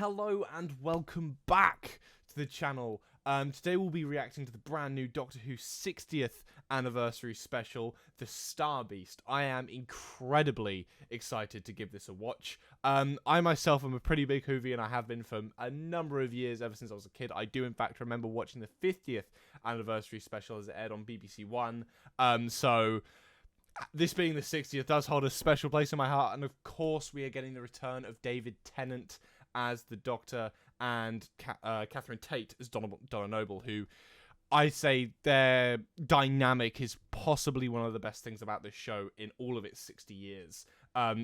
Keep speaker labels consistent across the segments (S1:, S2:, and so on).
S1: Hello and welcome back to the channel. Today we'll be reacting to the brand new Doctor Who 60th anniversary special, The Star Beast. I am incredibly excited to give this a watch. I myself am a pretty big Whovian, and I have been for a number of years, ever since I was a kid. I do in fact remember watching the 50th anniversary special as it aired on BBC One. So this being the 60th does hold a special place in my heart, and of course we are getting the return of David Tennant as the Doctor and Catherine Tate as Donna Noble, who I say their dynamic is possibly one of the best things about this show in all of its 60 years.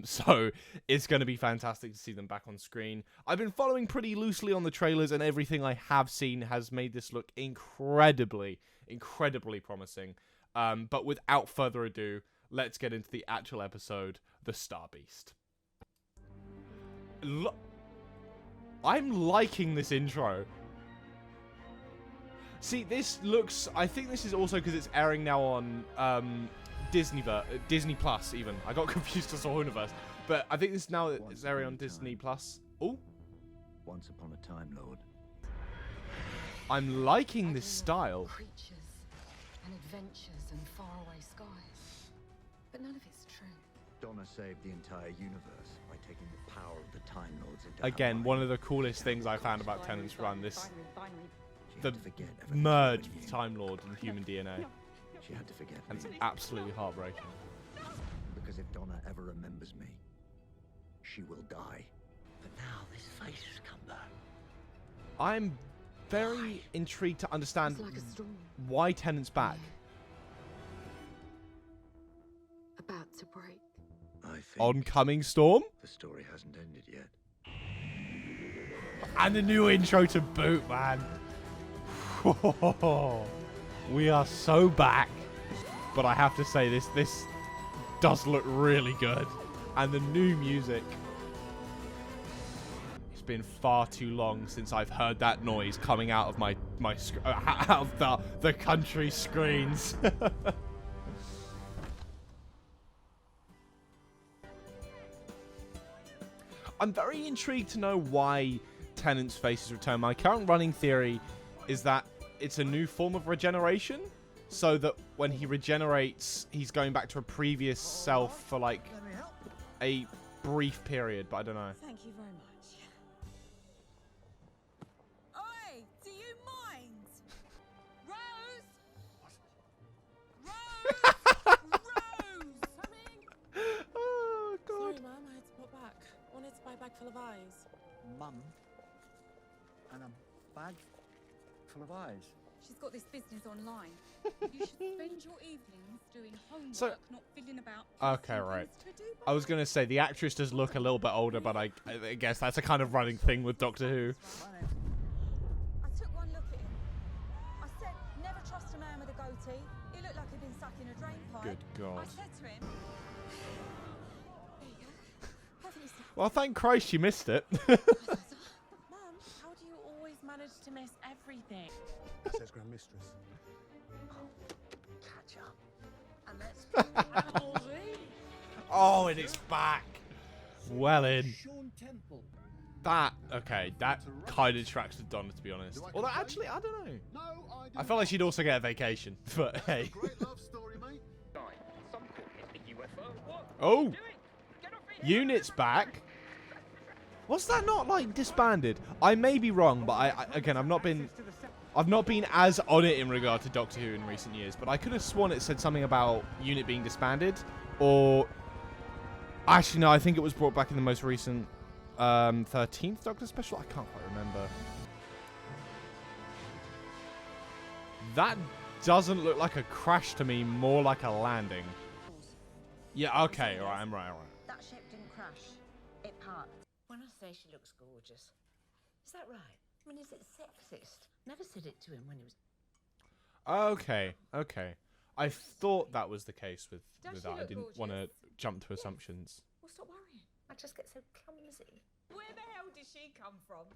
S1: So it's going to be fantastic to see them back on screen. I've been following pretty loosely on the trailers, and everything I have seen has made this look incredibly promising. But without further ado, let's get into the actual episode, The Star Beast. I'm liking this intro. See, this looks... I think this is also because it's airing now on Disney Plus, even. I got confused as to Universe. But I think this now it's airing on Disney Plus. Oh.
S2: Once upon a time, Lord.
S1: I'm liking this style.
S3: Creatures and adventures and faraway skies. But none of it's true.
S2: Donna saved the entire universe by taking the power of the Time Lords into
S1: Again, one of the coolest things I found about Tennant's run, the
S2: merge
S1: merge of the Time Lord and human DNA.
S2: She had to forget
S1: And
S2: me.
S1: it's absolutely heartbreaking.
S2: Because if Donna ever remembers me, she will die. But now this face has come back.
S1: I'm very intrigued to understand
S3: It's like a storm
S1: why Tennant's back.
S3: about to break.
S2: I think
S1: Oncoming storm?
S2: the story hasn't ended yet.
S1: And the new intro to boot, man. We are so back. But I have to say, this does look really good. And the new music. It's been far too long since I've heard that noise coming out of out of the country screens. I'm very intrigued to know why Tennant's face is returned. My current running theory is that it's a new form of regeneration, so that when he regenerates, he's going back to a previous self for like a brief period, but I don't know.
S4: Thank you very much. Oi, do you mind? Rose! Rose! Coming!
S1: Oh, God.
S4: Sorry, Mum, I had to put back. Wanted to buy a bag full of eyes.
S5: Mum and a bag full of eyes.
S6: She's got this business online. You should spend your evenings doing homework,
S1: So-
S6: not fiddling about.
S1: Okay, right. I was going to say, the actress does look a little bit older, but I guess that's a kind of running thing with Doctor Who.
S4: I took one look at him. I said, never trust a man with a goatee. He looked like he'd been stuck in a drain pipe.
S1: Good God.
S4: I said to him, there you go. Haven't you seen-
S1: Well, thank Christ you missed it.
S4: Mum, how do you always manage to miss everything?
S5: Says Grand Mistress.
S2: Catch up.
S4: And let's
S1: Oh, and it's back. Well in.
S5: Sean Temple.
S1: That kind of tracks to Donna, to be honest. Although, actually, I don't know.
S5: No,
S1: I felt like she'd also get a vacation, but hey.
S5: Great love story, mate.
S7: Some call it a UFO. What?
S1: Oh, Unit's back. Was that not like disbanded? I may be wrong, but again, I've not been as on it in regard to Doctor Who in recent years. But I could have sworn it said something about Unit being disbanded, or actually no, I think it was brought back in the most recent 13th Doctor special. I can't quite remember. That doesn't look like a crash to me, more like a landing. Yeah, okay, alright, I'm right.
S8: That ship didn't crash. It parked. When I say she looks gorgeous, is that right? I mean, is it sexist? Never said it to him when he was...
S1: Okay. I thought that was the case with
S6: Does
S1: that.
S6: she
S1: I
S6: look
S1: didn't want to
S6: gorgeous?
S1: jump to assumptions.
S8: Well, stop worrying. I just get so clumsy.
S4: Where the hell did she come from?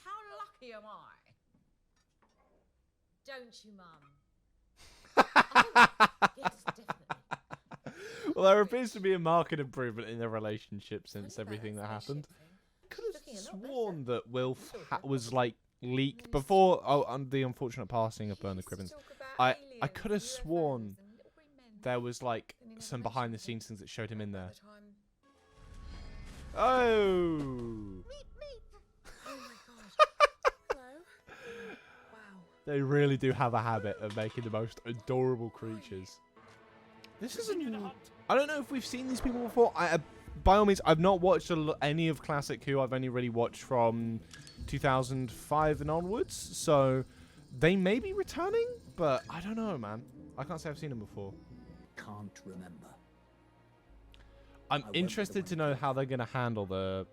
S4: How lucky am I?
S8: Don't you, Mum? Oh, yes, definitely.
S1: Well, there appears to be a marked improvement in their relationship since everything that happened.
S8: The
S1: sworn that Wilf was like leaked before the unfortunate passing of Bernard Cribbins. I could have sworn there was like some behind the scenes things that showed him in there. Oh. They really do have a habit of making the most adorable creatures. This isn't... I don't know if we've seen these people before. By all means, I've not watched any of Classic Who. I've only really watched from 2005 and onwards. So they may be returning, but I don't know, man. I can't say I've seen them before.
S2: Can't remember.
S1: I'm interested to know how they're going to handle the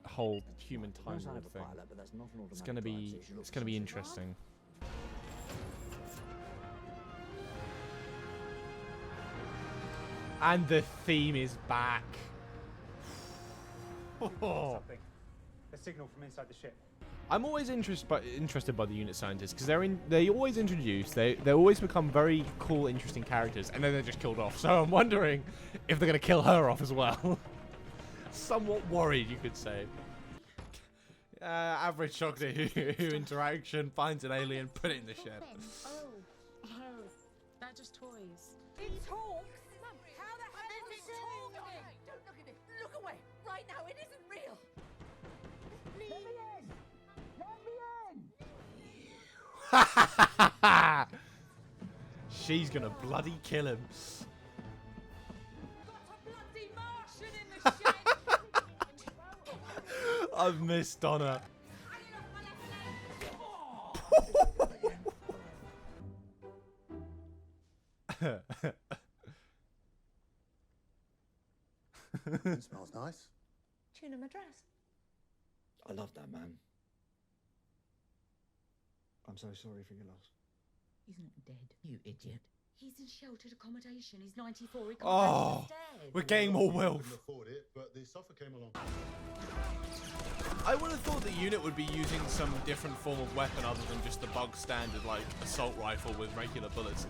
S1: whole human time lord thing. It's gonna be interesting. And the theme is back.
S9: A signal from inside the ship.
S1: I'm always interested by the unit scientists because they always introduce, they always become very cool, interesting characters, and then they're just killed off. So I'm wondering if they're gonna kill her off as well. Somewhat worried, you could say. Average Doctor Who interaction, finds an alien, put it in the shed.
S6: Oh, they're just toys.
S4: It talks. Mum, how the hell is it talking?
S8: Don't look at it. Look away. Right now, it isn't real.
S4: Let me in.
S1: She's gonna bloody kill him.
S4: Got a bloody Martian in the shed.
S1: I've missed Donna.
S2: It smells nice.
S8: Tuna Madras.
S2: I love that man. I'm so sorry for your loss.
S8: He's not dead, you idiot.
S3: He's in sheltered accommodation. He's 94. He can't
S1: Oh,
S3: stairs.
S1: we're getting more Wilf.
S10: Couldn't afford it, but the sofa came along.
S1: I would have thought the unit would be using some different form of weapon other than just the bug standard like assault rifle with regular bullets.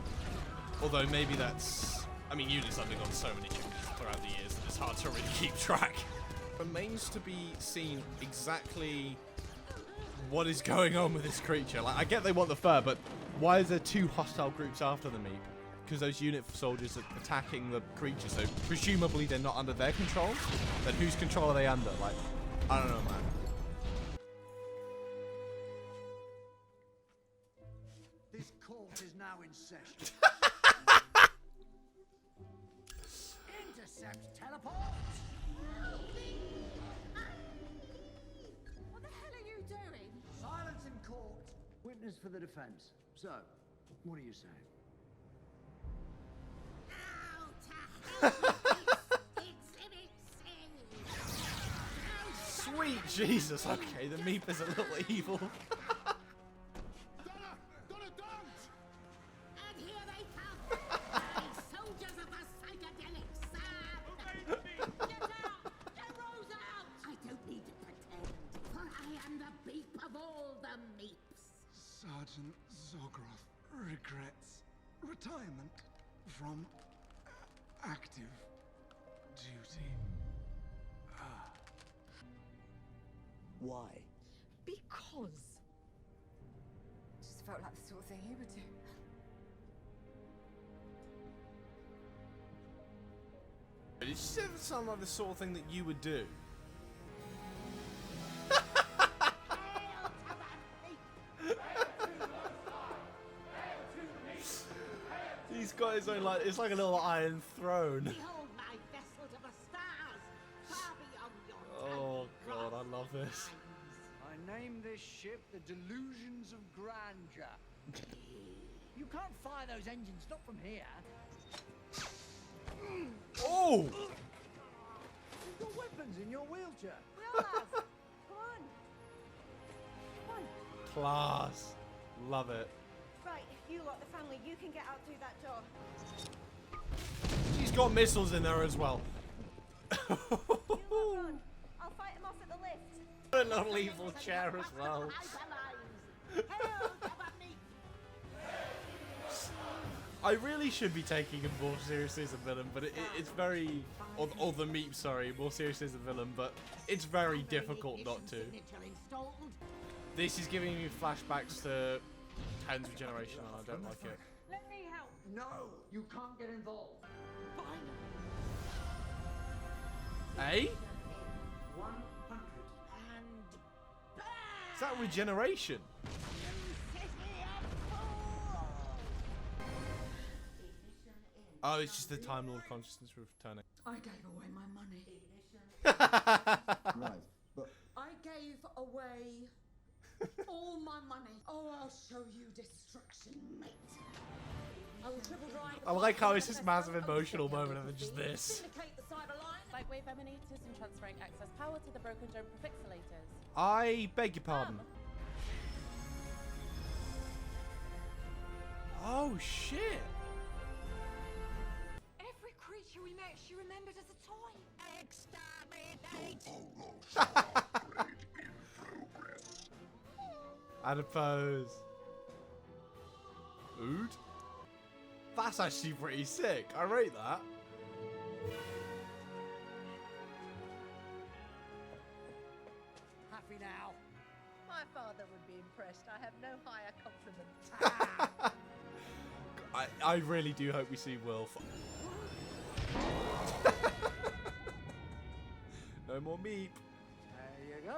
S1: Although maybe that's... I mean, units have undergone so many changes throughout the years that it's hard to really keep track. Remains to be seen exactly what is going on with this creature. Like, I get they want the fur, but why is there two hostile groups after the Meep? Because those unit soldiers are attacking the creature, so presumably they're not under their control. Then whose control are they under? Like, I don't know, man.
S2: This court is now in session. Intercept teleport.
S4: What the hell are you doing?
S2: Silence in court. Witness for the defense. So, what are you saying?
S1: Sweet Jesus, okay, the Meep is a little evil.
S10: Donna, don't!
S8: And here they come. Soldiers of the psychedelic sun. Get out! Get Rose out! I don't need to pretend, for I am the beep of all the Meeps.
S10: Sergeant Zogroff regrets retirement from active duty.
S2: Why?
S3: Because.
S4: Just felt like the sort of thing he would do.
S1: Did you say that sound like the sort of thing that you would do? He's got his own, like, it's like a little iron throne.
S8: Behold my vessel to the stars, far beyond your
S1: Oh god, I love this.
S5: I named this ship the Delusions of Grandeur. You can't fire those engines, not from here.
S1: Oh!
S5: You've got weapons in your wheelchair.
S4: We all have. Come on. Come on.
S1: Class. Love it.
S4: Right, you lot, the family, you can get out through that door.
S1: She's got missiles in there as well.
S4: You lot run. I'll fight him off at the lift.
S1: A non-lethal chair as well. I really should be taking him more seriously as a villain, but it's very... Or the Meep, sorry, more seriously as a villain, but it's very difficult not to. This is giving me flashbacks to Tennant's regeneration, and I don't like it.
S5: Let me help. No, you can't get involved.
S1: Eh?
S5: 100.
S1: Is that regeneration? Oh, it's just the Time Lord consciousness returning.
S3: I gave away my money.
S10: Right, but
S3: I gave away all my money. Oh, I'll show you destruction, mate. I will triple drive.
S1: I like how it's this massive emotional moment and then just this.
S3: Syndicate the cyber line.
S11: Lightwave emanators and transferring excess power to the broken dome prefixolators.
S1: I beg your pardon. Oh, shit.
S4: Every creature we met, she remembered as a toy.
S1: Adipose. Ood? That's actually pretty sick. I rate that.
S5: Happy now.
S11: My father would be impressed. I have no higher compliment.
S1: I really do hope we see Will. No more Meep.
S5: There you go.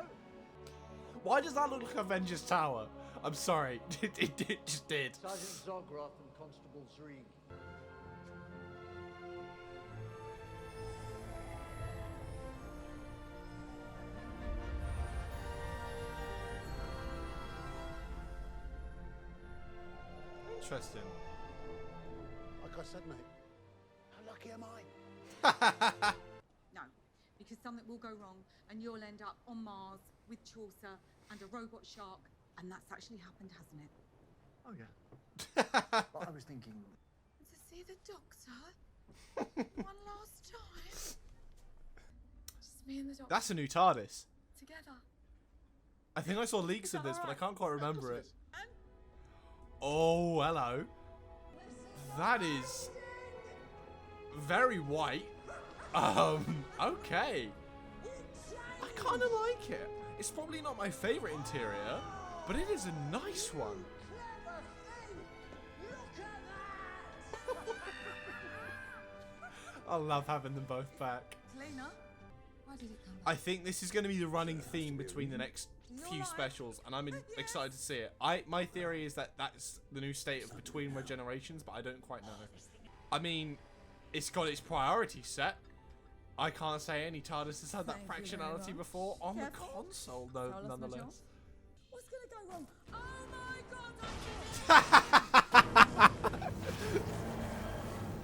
S1: Why does that look like Avengers Tower? I'm sorry. It just did.
S5: Sergeant Zogroth and Constable Zreeg.
S1: Interesting.
S10: like I said, mate, how lucky am I?
S6: No, because something will go wrong and you'll end up on Mars with Chaucer and a robot shark, and that's actually happened, hasn't it?
S2: Oh, yeah. But I was thinking...
S6: To see the Doctor one last time. Just me and the Doctor.
S1: That's a new Tardis.
S6: Together.
S1: I think I saw leaks of this, but I can't quite remember it. Oh, hello. That is very white. Okay. I kind of like it. It's probably not my favorite interior, but it is a nice one. I love having them both back.
S6: Lena, why did it come back?
S1: I think this is going to be the running theme between the next few specials, and I'm excited to see it. My theory is that that's the new state of between regenerations, but I don't quite know. I mean, it's got its priorities set. I can't say any TARDIS has had that fractionality before on the console, though, nonetheless.
S4: What's gonna go wrong? Oh my god!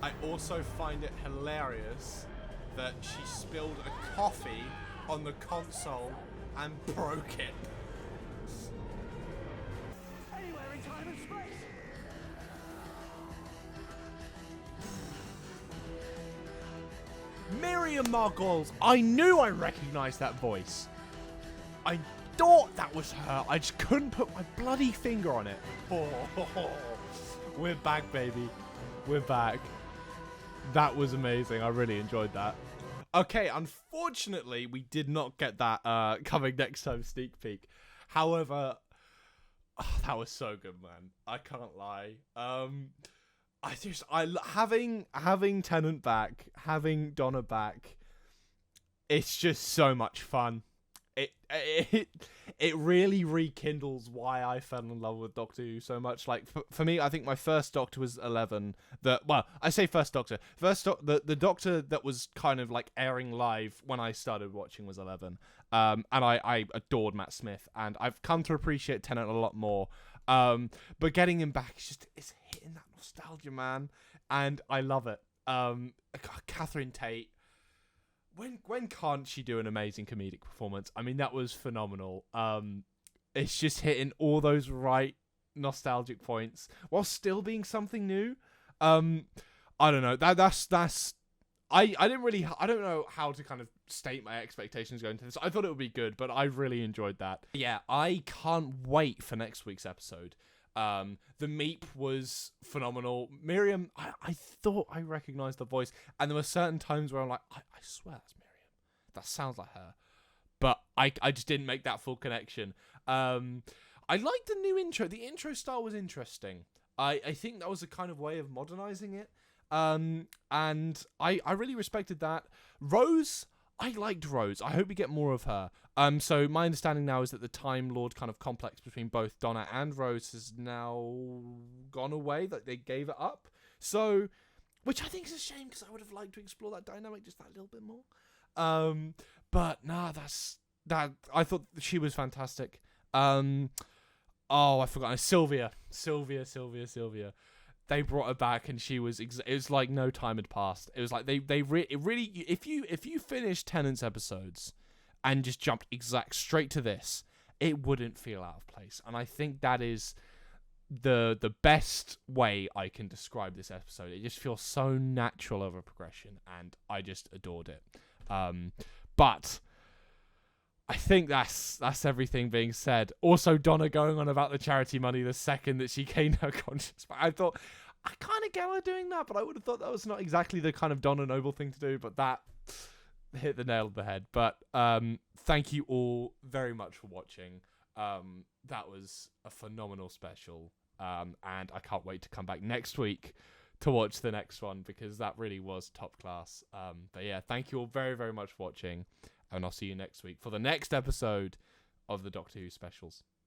S1: I also find it hilarious that she spilled a coffee on the console and broke it.
S5: Anywhere in time and space.
S1: Miriam Margolyes. I knew I recognized that voice. I thought that was her. I just couldn't put my bloody finger on it. Oh, we're back, baby. We're back. That was amazing. I really enjoyed that. Okay, unfortunately, we did not get that coming next time sneak peek. However, that was so good, man. I can't lie. Having Tennant back, having Donna back, it's just so much fun. It really rekindles why I fell in love with Doctor Who so much. Like for me, I think my first Doctor was 11. I say first Doctor. The Doctor that was kind of like airing live when I started watching was 11. And I adored Matt Smith, and I've come to appreciate Tennant a lot more. But getting him back is it's hitting that nostalgia, man, and I love it. Catherine Tate. When can't she do an amazing comedic performance? I mean, that was phenomenal. It's just hitting all those right nostalgic points while still being something new. I don't know. That's I don't know how to kind of state my expectations going to this. I thought it would be good, but I really enjoyed that. Yeah, I can't wait for next week's episode. The Meep was phenomenal. Miriam, I thought I recognized the voice, and there were certain times where I'm like, I swear that's Miriam. That sounds like her. But I just didn't make that full connection. I liked the new intro. The intro style was interesting. I think that was a kind of way of modernizing it. And I really respected that. Rose, I liked Rose. I hope we get more of her. So my understanding now is that the Time Lord kind of complex between both Donna and Rose has now gone away, that they gave it up. So, which I think is a shame, because I would have liked to explore that dynamic just that little bit more. But nah, that I thought she was fantastic. Oh, I forgot. Sylvia. They brought her back, and she was. It was like no time had passed. It was like it really. If you finish Tennant's episodes and just jumped straight to this, it wouldn't feel out of place. And I think that is the best way I can describe this episode. It just feels so natural of a progression, and I just adored it. But I think that's everything being said. Also, Donna going on about the charity money the second that she gained her conscience. I thought, I kind of get her doing that, but I would have thought that was not exactly the kind of Donna Noble thing to do, but that hit the nail on the head. But thank you all very much for watching. That was a phenomenal special, and I can't wait to come back next week to watch the next one, because that really was top class. But yeah, thank you all very, very much for watching, and I'll see you next week for the next episode of the Doctor Who specials.